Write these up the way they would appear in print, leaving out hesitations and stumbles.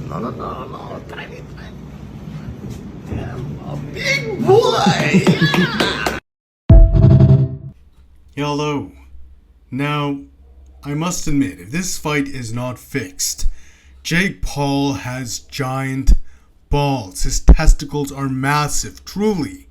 No, tiny. I'm a big boy. Hello. Now, I must admit, if this fight is not fixed, Jake Paul has giant balls. His testicles are massive, truly.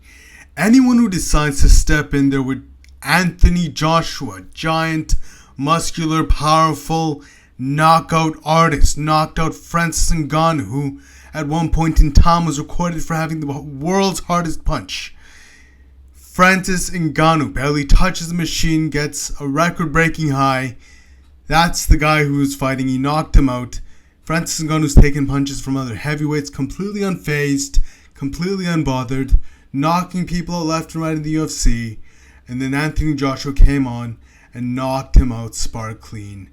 Anyone who decides to step in there with Anthony Joshua, giant, muscular, powerful, knockout artist, knocked out Francis Ngannou, who at one point in time was recorded for having the world's hardest punch. Francis Ngannou barely touches the machine, gets a record-breaking high. That's the guy who was fighting. He knocked him out. Francis Ngannou's taken punches from other heavyweights, completely unfazed, completely unbothered, knocking people out left and right in the UFC. And then Anthony Joshua came on and knocked him out spark clean,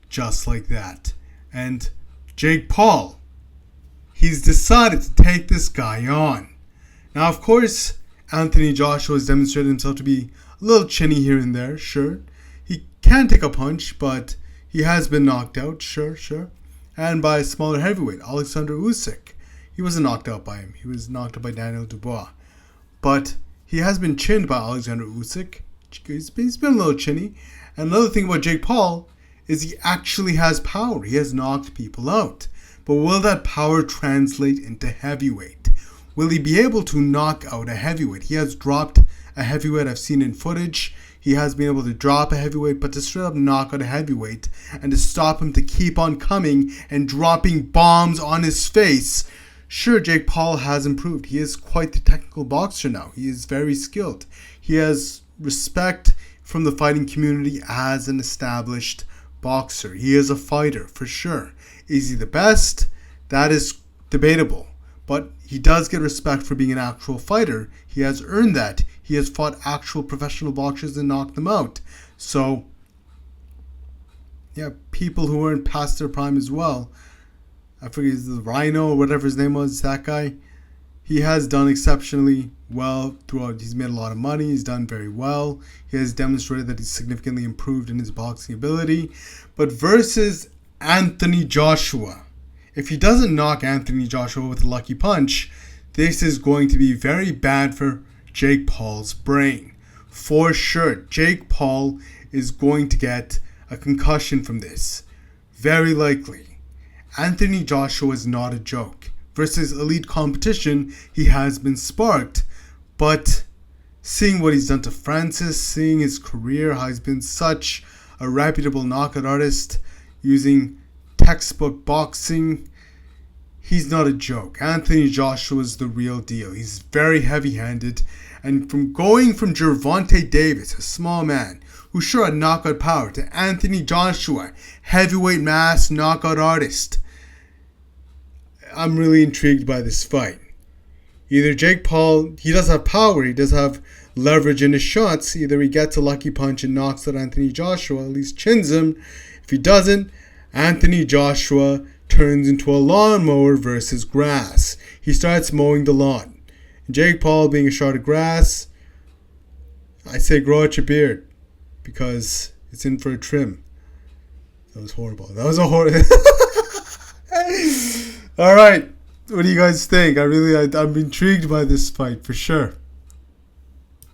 just like that. And Jake Paul, he's decided to take this guy on. Now, of course, Anthony Joshua has demonstrated himself to be a little chinny here and there, sure. He can take a punch, but he has been knocked out, sure. And by a smaller heavyweight, Alexander Usyk. He wasn't knocked out by him. He was knocked out by Daniel Dubois. But he has been chinned by Alexander Usyk. He's been a little chinny. And another thing about Jake Paul is he actually has power. He has knocked people out. But will that power translate into heavyweight? Will he be able to knock out a heavyweight? He has dropped a heavyweight. I've seen in footage. He has been able to drop a heavyweight, but to straight up knock out a heavyweight and to stop him to keep on coming and dropping bombs on his face. Sure, Jake Paul has improved. He is quite the technical boxer now. He is very skilled. He has respect from the fighting community as an established boxer. He is a fighter, for sure. Is he the best? That is debatable. But he does get respect for being an actual fighter. He has earned that. He has fought actual professional boxers and knocked them out. So, yeah, people who weren't past their prime as well. I forget, the Rhino or whatever his name was, that guy. He has done exceptionally well throughout. He's made a lot of money. He's done very well. He has demonstrated that he's significantly improved in his boxing ability. But versus Anthony Joshua, if he doesn't knock Anthony Joshua with a lucky punch, this is going to be very bad for Jake Paul's brain. For sure, Jake Paul is going to get a concussion from this. Very likely. Anthony Joshua is not a joke. Versus elite competition, he has been sparked. But seeing what he's done to Francis, seeing his career, how he's been such a reputable knockout artist, using textbook boxing, he's not a joke. Anthony Joshua is the real deal. He's very heavy-handed. And from going from Gervonta Davis, a small man who sure had knockout power, to Anthony Joshua, heavyweight mass knockout artist, I'm really intrigued by this fight. Either Jake Paul, he does have power, he does have leverage in his shots. Either he gets a lucky punch and knocks out Anthony Joshua, at least chins him. If he doesn't, Anthony Joshua turns into a lawnmower versus grass. He starts mowing the lawn. Jake Paul, being a shot of grass, I say grow out your beard because it's in for a trim. That was horrible. All right, what do you guys think? I'm intrigued by this fight for sure.